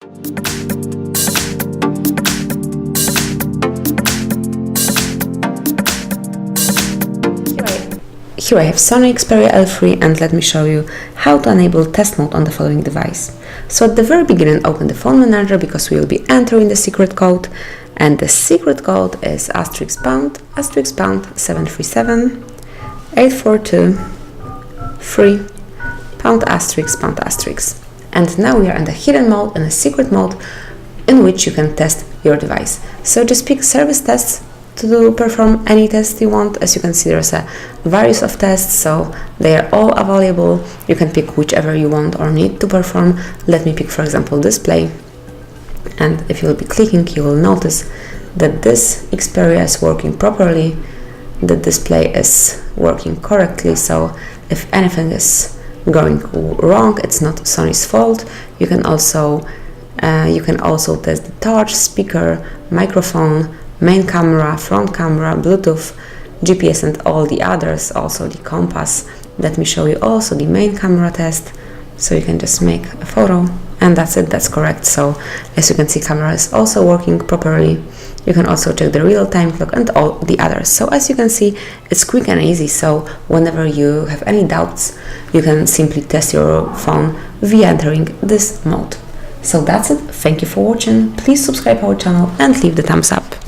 Here I have Sony Xperia L3 and let me show you how to enable test mode on the following device. So at the very beginning, open the phone manager because we will be entering the secret code, and the secret code is *pound 737 842 3 #*. And now we are in the hidden mode, in the secret mode, in which you can test your device. So just pick service tests to perform any test you want. As you can see, there's a various of tests, so they are all available. You can pick whichever you want or need to perform. Let me pick, for example, display. And if you will be clicking, you will notice that this Xperia is working properly. The display is working correctly, so if anything is going wrong, it's not Sony's fault. You can also test the touch, speaker, microphone, main camera, front camera, Bluetooth, GPS and all the others, also the compass. Let me show you also the main camera test. So you can just make a photo and that's it, that's correct. So as you can see, camera is also working properly. You can also check the real-time clock and all the others. So as you can see, it's quick and easy. So whenever you have any doubts, you can simply test your phone via entering this mode. So that's it. Thank you for watching. Please subscribe our channel and leave the thumbs up.